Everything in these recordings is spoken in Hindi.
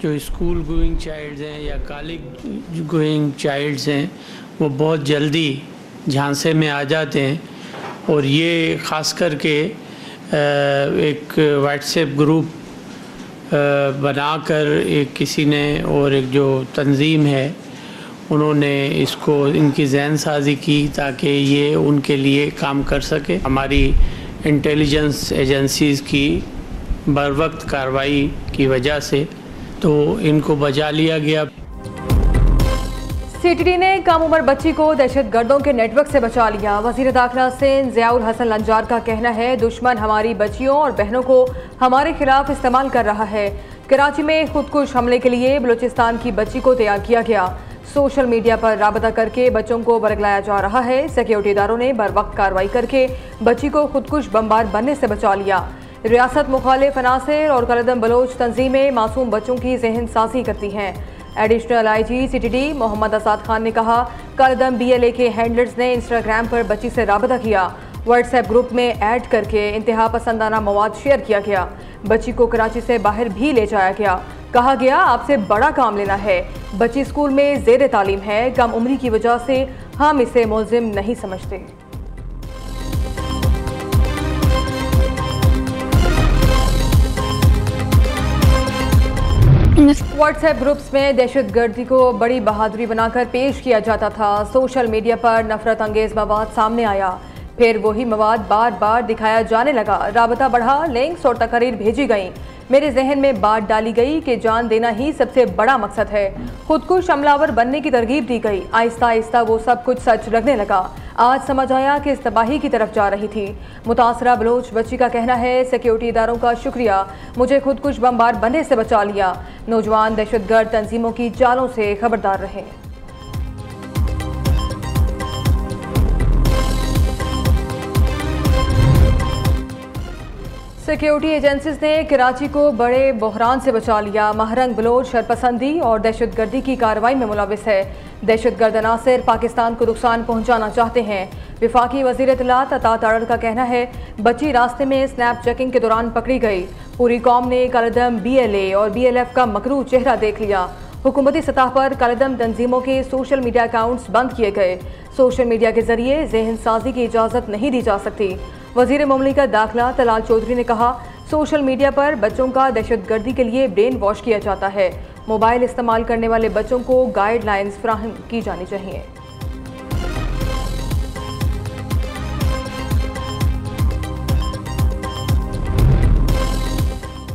जो स्कूल गोइंग चाइल्ड्स हैं या कॉलेज गोइंग चाइल्ड्स हैं वो बहुत जल्दी झांसे में आ जाते हैं। और ये ख़ास करके एक व्हाट्सएप ग्रुप बनाकर एक किसी ने और एक जो तंजीम है उन्होंने इसको इनकी जहन साजी की ताकि ये उनके लिए काम कर सके। हमारी इंटेलिजेंस एजेंसीज़ की बर वक्त कार्रवाई की वजह से तो इनको बचा लिया गया। सीटीडी ने कम उम्र बच्ची को दहशतगर्दों के नेटवर्क से बचा लिया। वज़ीर दाखिला सिंध ज़ियाउल हसन लंजार का कहना है, दुश्मन हमारी बच्चियों और बहनों को हमारे खिलाफ इस्तेमाल कर रहा है। कराची में खुदकुश हमले के लिए बलूचिस्तान की बच्ची को तैयार किया गया। सोशल मीडिया पर राबता करके बच्चों को बरगलाया जा रहा है। सिक्योरिटी इदारों ने बर वक्त कार्रवाई करके बच्ची को खुदकुश बमबार बनने से बचा लिया। रियासत मुखालिफ अनासिर और कलदम बलोच तंजीमें मासूम बच्चों की जहन साजी करती हैं। Additional IG CTD Mohammad Asad Khan ने कहा, कलदम बीएलए के हैंडलर्स ने इंस्टाग्राम पर बच्ची से राबता किया। व्हाट्सएप ग्रुप में ऐड करके इंतहा पसंदाना मवाद शेयर किया गया। बच्ची को कराची से बाहर भी ले जाया गया। कहा गया, आपसे बड़ा काम लेना है। बच्ची स्कूल में ज़ेर तालीम है। कम उम्री की वजह से हम इसे मुल्जिम नहीं समझते। व्हाट्सएप ग्रुप्स में दहशतगर्दी को बड़ी बहादुरी बनाकर पेश किया जाता था। सोशल मीडिया पर नफरत अंगेज मवाद सामने आया, फिर वही मवाद बार बार दिखाया जाने लगा। राबता बढ़ा, लिंक्स और तकरीर भेजी गई। मेरे जहन में बात डाली गई कि जान देना ही सबसे बड़ा मकसद है। खुदकुश हमलावर बनने की तरगीब दी गई। आहिस्ता आहिस्ता वो सब कुछ सच लगने लगा। आज समझ आया कि इस तबाही की तरफ जा रही थी। मुतासरा बलोच बच्ची का कहना है, सिक्योरिटी इदारों का शुक्रिया, मुझे खुदकुश बमबार बनने से बचा लिया। नौजवान दहशतगर्द तंजीमों की चालों से खबरदार रहें। सिक्योरिटी एजेंसीज ने कराची को बड़े बहरान से बचा लिया। महरंग बलोच शरपसंदी और दहशतगर्दी की कार्रवाई में मुलविस है। दहशतगर्द अनासिर पाकिस्तान को नुकसान पहुंचाना चाहते हैं। विफाकी वज़ीर इत्तलात अता तारड़ का कहना है, बच्ची रास्ते में स्नैप चेकिंग के दौरान पकड़ी गई। पूरी कौम ने कलदम बीएलए और बीएलएफ का मकरू चेहरा देख लिया। हुकूमती सतह पर कलदम तंजीमों के सोशल मीडिया अकाउंट्स बंद किए गए। सोशल मीडिया के जरिए जहन साजी की इजाज़त नहीं दी जा सकती। वज़ीर मुमलिकत दाखिला तलाल चौधरी ने कहा, सोशल मीडिया पर बच्चों का दहशतगर्दी के लिए ब्रेन वॉश किया जाता है। मोबाइल इस्तेमाल करने वाले बच्चों को गाइडलाइंस फराहम की जानी चाहिए।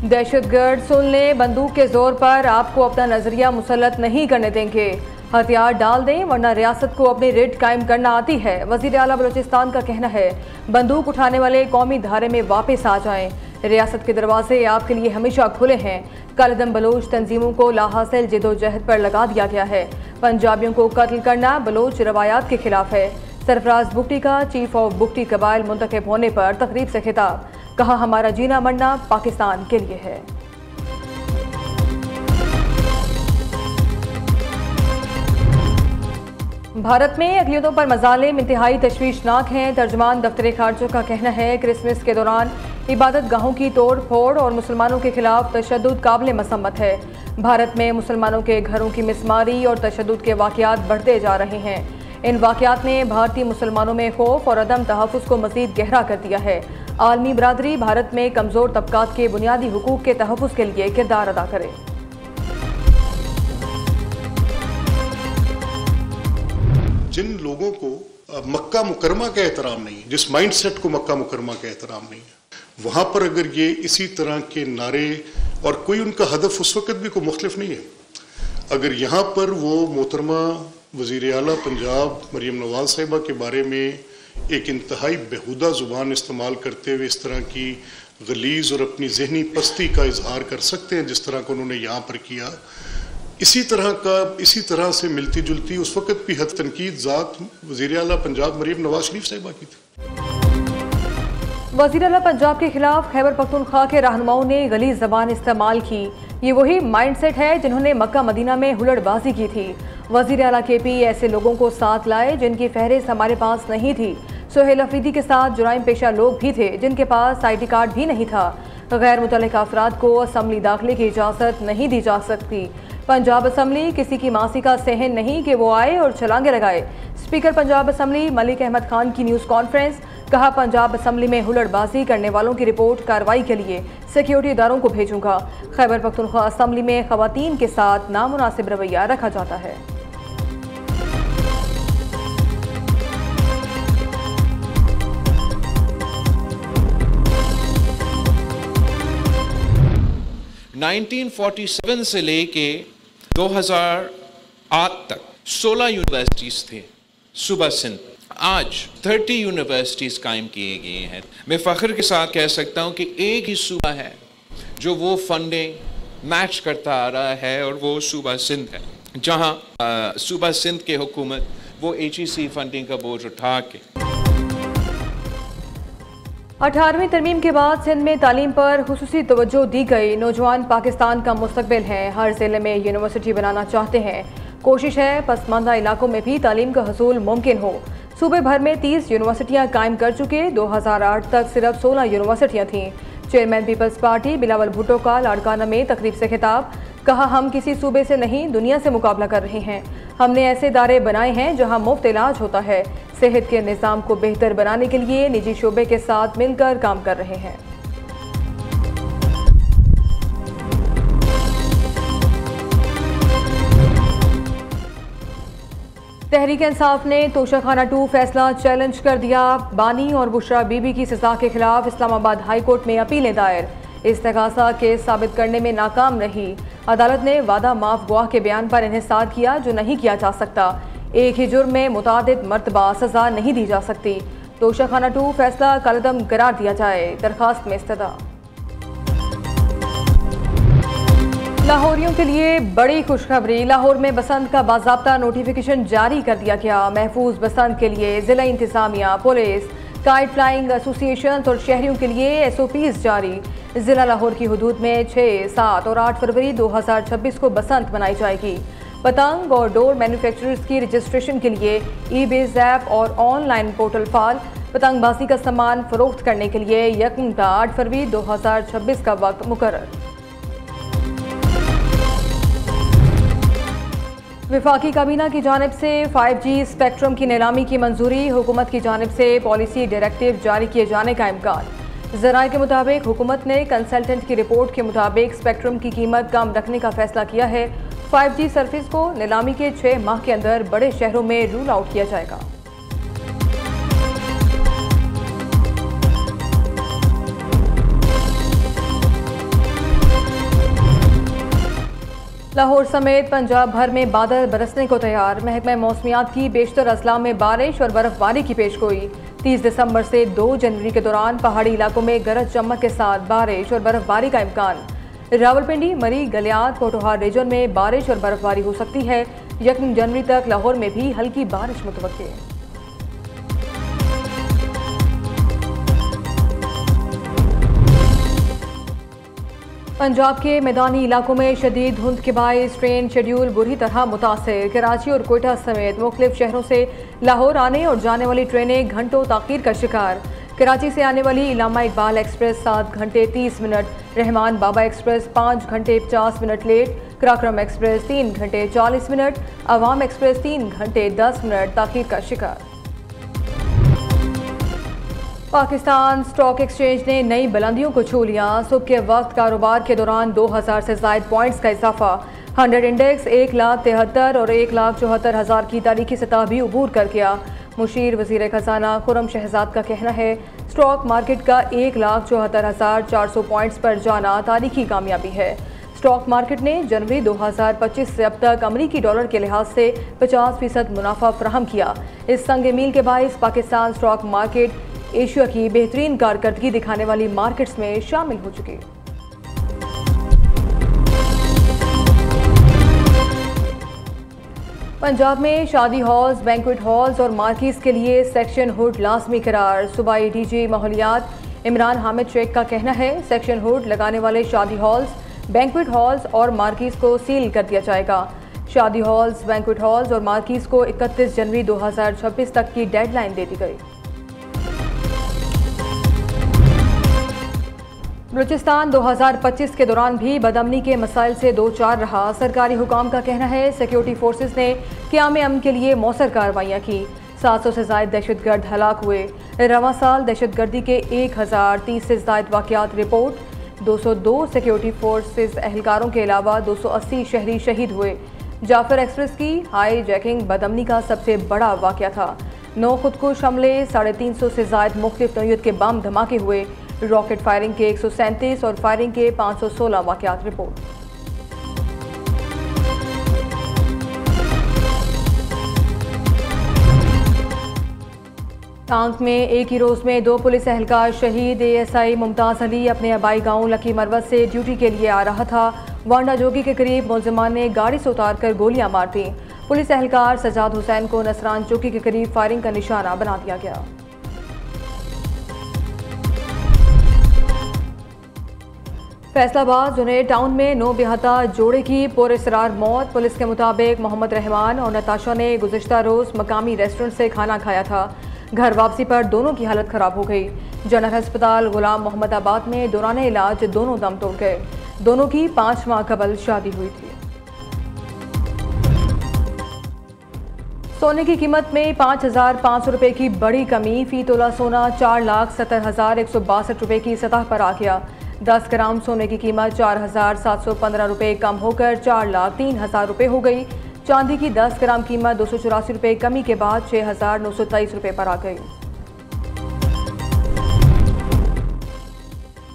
दहशतगर्द सुन ले, बंदूक के जोर पर आपको अपना नजरिया मुसल्लत नहीं करने देंगे। हथियार डाल दें वरना रियासत को अपनी रिट कायम करना आती है। वज़ीर आला बलूचिस्तान का कहना है, बंदूक उठाने वाले कौमी धारे में वापस आ जाएं। रियासत के दरवाजे आपके लिए हमेशा खुले हैं। कलदम बलोच तंजीमों को लाहासिल जिदोजहद पर लगा दिया गया है। पंजाबियों को कत्ल करना बलोच रवायात के खिलाफ है। सरफराज बुगटी का चीफ ऑफ बुगटी कबाइल मुंतखब होने पर तकरीब से खिताब, कहा, हमारा जीना मरना पाकिस्तान के लिए है। भारत में अक़लियतों पर मज़ालिम इंतहाई तशवीशनाक हैं। तर्जुमान दफ्तर खारजा का कहना है, क्रिसमस के दौरान इबादत गाहों की तोड़ फोड़ और मुसलमानों के खिलाफ तशद्दुद काबिल मसम्मत है। भारत में मुसलमानों के घरों की मिसमारी और तशद्दुद के वाक़यात बढ़ते जा रहे हैं। इन वाक़यात ने भारतीय मुसलमानों में खौफ और अदम तहफ़्फ़ुज़ को मज़ीद गहरा कर दिया है। आलमी बरादरी भारत में कमज़ोर तबकात के बुनियादी हुकूक़ के तहफ़्फ़ुज़ के लिए किरदार अदा करे। जिन लोगों को मक्का मुकरमा का एहतराम नहीं है, जिस माइंड सेट को मक्का मुकरमा का एहतराम नहीं है, वहाँ पर अगर ये इसी तरह के नारे और कोई उनका हदफ उस वक़्त भी कोई मुख्तलिफ नहीं है, अगर यहाँ पर वो मोहतरमा वज़ीर आला पंजाब मरीम नवाज़ साहिबा के बारे में एक इंतहाई बेहुदा ज़ुबान इस्तेमाल करते हुए इस तरह की गलीज़ और अपनी जहनी पस्ती का इजहार कर सकते हैं जिस तरह का उन्होंने यहाँ पर किया, इसी तरह से मिलती जुलती उस वक़्त भी हद तनकीद ज़ात वज़ीर आला पंजाब मरीम नवाज शरीफ साहिबा की थी। वज़ीर आला पंजाब के खिलाफ खैबर पख्तूनख्वा के रहनुमाओं ने गलीज़ ज़बान इस्तेमाल की। ये वही माइंड सेट है जिन्होंने मक्का मदीना में हुलड़बाजी की थी। वज़ीर आला KP ऐसे लोगों को साथ लाए जिनकी फहरिस्त हमारे पास नहीं थी। सोहेल अफरीदी के साथ जुराइम पेशा लोग भी थे जिनके पास ID कार्ड भी नहीं था। गैर मुतल्लिक़ अफराद को असम्बली दाखिले की इजाज़त नहीं दी जा सकती। पंजाब असम्बली किसी की मासी का सहन नहीं कि वो आए और छलांगे लगाए। स्पीकर पंजाब असम्बली मलिक अहमद खान की न्यूज़ कॉन्फ्रेंस। कहा, पंजाब असम्बली में हुल्लड़बाजी करने वालों की रिपोर्ट कार्रवाई के लिए सिक्योरिटी इदारों को भेजूंगा। खैबर पख्तूनख्वा असम्बली में खवातीन के साथ नामुनासिब रवैया रखा जाता है। (1947) से लेके 2008 तक 16 यूनिवर्सिटीज थे सूबा सिंध। आज 30 यूनिवर्सिटीज कायम किए गए हैं। मैं फख्र के साथ कह सकता हूं कि एक ही सूबा है जो वो फंडिंग मैच करता आ रहा है और वो सूबा सिंध है, जहां सूबा सिंध के हुकूमत वो HEC फंडिंग का बोझ उठा के 18वीं तरमीम के बाद सिंध में तालीम पर खुसूसी तवज्जो दी गई। नौजवान पाकिस्तान का मुस्तकबिल हैं, हर जिले में यूनिवर्सिटी बनाना चाहते हैं। कोशिश है पसमानदा इलाकों में भी तालीम का हसूल मुमकिन हो। सूबे भर में 30 यूनिवर्सिटियां कायम कर चुके। 2008 तक सिर्फ 16 यूनिवर्सिटियां थीं। चेयरमैन पीपल्स पार्टी बिलावल भुट्टो का लाड़काना में तकरीब से खिताब। कहा, हम किसी सूबे से नहीं दुनिया से मुकाबला कर रहे हैं। हमने ऐसे इदारे बनाए हैं जहां मुफ्त इलाज होता है। सेहत के निज़ाम को बेहतर बनाने के लिए निजी शोबे के साथ मिलकर काम कर रहे हैं। तहरीक इंसाफ ने तोशाखाना 2 फैसला चैलेंज कर दिया। बानी और बुशरा बीबी की सजा के खिलाफ इस्लामाबाद हाई कोर्ट में अपीलें दायर। इस्तेगासा केस साबित करने में नाकाम रही। अदालत ने वादा माफ गवाह के बयान पर इन्हिसार किया जो नहीं किया जा सकता। एक ही जुर्म में मुतादिद मरतबा सजा नहीं दी जा सकती। तोशाखाना 2 फैसला कलदम करार दिया जाए। दरखास्त में इस्तदा। लाहौरियों के लिए बड़ी खुशखबरी। लाहौर में बसंत का बाज़ाब्ता नोटिफिकेशन जारी कर दिया गया। महफूज बसंत के लिए ज़िला इंतज़ामिया, पुलिस, काइट फ्लाइंग एसोसिएशन और शहरियों के लिए SOPs जारी। ज़िला लाहौर की हदूद में 6, 7 और 8 फरवरी 2026 को बसंत मनाई जाएगी। पतंग और डोर मैन्युफैक्चरर्स की रजिस्ट्रेशन के लिए eBiz ऐप और ऑनलाइन पोर्टल फाल। पतंगबाजी का सामान फरोख्त करने के लिए 1 का 8 फरवरी 2026 का वक्त मुकर्रर। वफाकी काबीना की जानिब से 5G स्पेक्ट्रम की नीलामी की मंजूरी। हुकूमत की जानिब से पॉलिसी डायरेक्टिव जारी किए जाने का इम्कान। ज़राए के मुताबिक हुकूमत ने कंसल्टेंट की रिपोर्ट के मुताबिक स्पेक्ट्रम की कीमत कम रखने का फैसला किया है। 5G सर्विस को नीलामी के 6 माह के अंदर बड़े शहरों में रूल आउट किया जाएगा। लाहौर समेत पंजाब भर में बादल बरसने को तैयार। महकमा मौसमियात की बेशतर अजला में बारिश और बर्फबारी की पेशगोई। 30 दिसंबर से 2 जनवरी के दौरान पहाड़ी इलाकों में गरज चमक के साथ बारिश और बर्फबारी का इम्कान। रावलपिंडी, मरी, गलियात, पोटोहार रीजन में बारिश और बर्फबारी हो सकती है। 1 जनवरी तक लाहौर में भी हल्की बारिश मुतवक्के। पंजाब के मैदानी इलाकों में शदीद धुंध के बायस ट्रेन शेड्यूल बुरी तरह मुतासिर। कराची और कोयटा समेत मुख्तलिफ शहरों से लाहौर आने और जाने वाली ट्रेनें घंटों ताख़ीर का शिकार। कराची से आने वाली इलामा इकबाल एक्सप्रेस 7 घंटे 30 मिनट, रहमान बाबा एक्सप्रेस 5 घंटे 50 मिनट लेट, कराक्रम एक्सप्रेस 3 घंटे 40 मिनट, अवाम एक्सप्रेस 3 घंटे 10 मिनट ताख़ीर का शिकार। पाकिस्तान स्टॉक एक्सचेंज ने नई बुलंदियों को छू लिया। सुबह के वक्त कारोबार के दौरान 2000 से ज़ायद पॉइंट्स का इजाफा। 100 इंडेक्स 1,73,000 और 1,74,000 की तारीखी सतह भी उबूर कर गया। मुशीर वज़ीर ख़जाना खुर्रम शहजाद का कहना है, स्टॉक मार्केट का 1,74,400 पॉइंट्स पर जाना तारीखी कामयाबी है। स्टॉक मार्केट ने जनवरी 2025 से अब तक अमरीकी डॉलर के लिहाज से 50% मुनाफा फराहम किया। इस संग मील के बायस पाकिस्तान स्टॉक मार्केट एशिया की बेहतरीन कारकर्दगी दिखाने वाली मार्केट्स में शामिल हो चुकी। पंजाब में शादी हॉल्स, बैंक्वेट हॉल्स और मार्किस के लिए सेक्शन हुड लाजमी करार। सूबाई DG माहौलियात इमरान हामिद शेख का कहना है, सेक्शन हुड लगाने वाले शादी हॉल्स, बैंक्वेट हॉल्स और मार्किस को सील कर दिया जाएगा। शादी हॉल्स, बैंक्वेट हॉल्स और मार्किस को 31 जनवरी 2026 तक की डेडलाइन दे दी गई। बलूचिस्तान 2025 के दौरान भी बदअमनी के मसाइल से दो चार रहा। सरकारी हुकाम का कहना है सिक्योरिटी फोर्सेस ने क़याम अमन के लिए मौसर कार्रवाइयाँ की। 700 से ज़ायद दहशतगर्द हलाक हुए। रवां साल दहशतगर्दी के 1030 से ज़ायद वाक़यात रिपोर्ट। 202 सिक्योरिटी फोर्सेस एहलकारों के अलावा 280 शहरी शहीद हुए। जाफर एक्सप्रेस की हाई जैकिंग बदअमनी का सबसे बड़ा वाक़या था। 9 खुदकुश हमले, 350 से ज़ायद मुख्तलिफ नौइयत के बम धमाके हुए। रॉकेट फायरिंग के 137 और फायरिंग के 516 वाक़यात रिपोर्ट। टांग में एक ही रोज़ में 2 पुलिस एहलकार शहीद। ASI मुमताज़ अली अपने आबाई गांव लकी मरवत से ड्यूटी के लिए आ रहा था। वांडा जोगी के करीब मुलजिमान ने गाड़ी से उतारकर गोलियां मार दी। पुलिस एहलकार सजाद हुसैन को नसरान चौकी के करीब फायरिंग का निशाना बना दिया गया। फैसलाबाद जुनेद टाउन में 9 बेहता जोड़े की पुरअसरार मौत। पुलिस के मुताबिक मोहम्मद रहमान और नताशा ने गुज़िश्ता रोज़ मकामी रेस्टोरेंट से खाना खाया था। घर वापसी पर दोनों की हालत ख़राब हो गई। जनरल अस्पताल गुलाम मोहम्मद आबाद में दौरान इलाज दोनों दम तोड़ गए। दोनों की 5 माह कबल शादी हुई थी। सोने की कीमत में 5,500 रुपये की बड़ी कमी। फ़ी तोला सोना 4,70,162 रुपये की सतह पर आ गया। 10 ग्राम सोने की कीमत 4,715 रुपये कम होकर 4,03,000 रुपये हो गई। चांदी की 10 ग्राम कीमत 284 रुपये कमी के बाद 6,923 रुपये पर आ गई।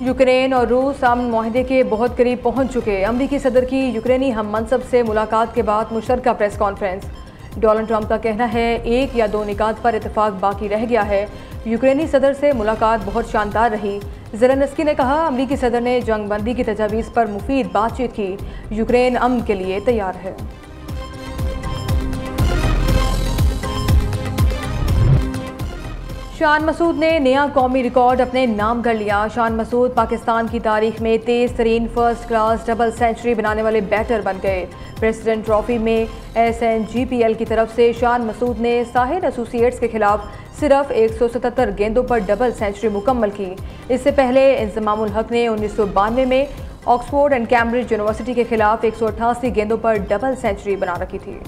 यूक्रेन और रूस अमन मुआहदे के बहुत करीब पहुंच चुके। अमरीकी सदर की यूक्रेनी हम मनसब से मुलाकात के बाद मुशतरका प्रेस कॉन्फ्रेंस। डोनाल्ड ट्रंप का कहना है 1 या 2 निकात पर इतफाक बाकी रह गया है। यूक्रेनी सदर से मुलाकात बहुत शानदार रही। ज़ेलेंस्की ने कहा अमरीकी सदर ने जंगबंदी की तजावीज़ पर मुफीद बातचीत की। यूक्रेन अमन के लिए तैयार है। शान मसूद ने नया कौमी रिकॉर्ड अपने नाम कर लिया। शान मसूद पाकिस्तान की तारीख में तेज़ तरीन फर्स्ट क्लास डबल सेंचुरी बनाने वाले बैटर बन गए। प्रेसिडेंट ट्रॉफी में SNGPL की तरफ से शान मसूद ने साहिर एसोसिएट्स के खिलाफ सिर्फ 177 गेंदों पर डबल सेंचुरी मुकम्मल की। इससे पहले इंज़मामुल हक ने 1992 में ऑक्सफोर्ड एंड कैम्ब्रिज यूनिवर्सिटी के खिलाफ 188 गेंदों पर डबल सेंचुरी बना रखी थी।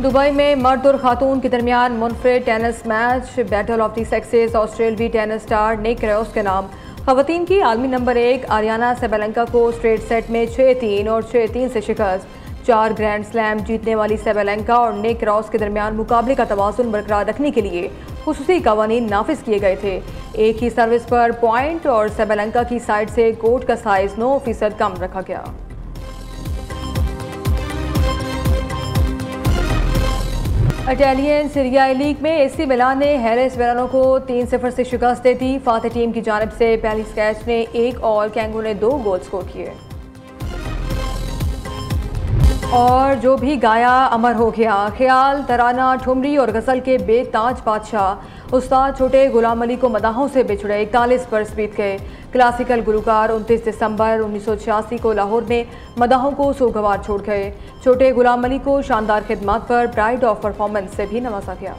दुबई में मर्द और खातून के दरमियान मुनफरिद tennis match. Battle of the sexes ऑस्ट्रेलवी टेनिस स्टार निक क्राउस के नाम। खवातीन की आलमी नंबर 1 आरियाना सेबेलेंका को स्ट्रेट सेट में 6-3 और 6-3 से शिकस्त। 4 ग्रैंड स्लैम जीतने वाली सेबेलेंका और निक क्राउस के दरमियान मुकाबले का तवाज़ुन बरकरार रखने के लिए खुसूसी कवानीन नाफिज किए गए थे। एक ही सर्विस पर पॉइंट और सेबेलेंका की साइड से कोर्ट का साइज 9% कम रखा गया। इटालियन सीरियाई लीग में AC मिलान ने हेरेस वेरानो को 3-0 से शिकस्त दे दी। फातेह टीम की जानिब से पहली स्कैच ने 1 और कैंगो ने 2 गोल स्कोर किए। और जो भी गाया अमर हो गया। ख्याल, तराना, ठुमरी और गज़ल के बेताज बादशाह उस्ताद छोटे गुलाम अली को मदाहों से बिछड़े। 41 बरस बीत गए। क्लासिकल गुलकार 29 दिसंबर 1986 को लाहौर में मदाहों को सोगवार छोड़ गए। छोटे गुलाम अली को शानदार खिदमत पर प्राइड ऑफ परफॉर्मेंस से भी नवाजा गया।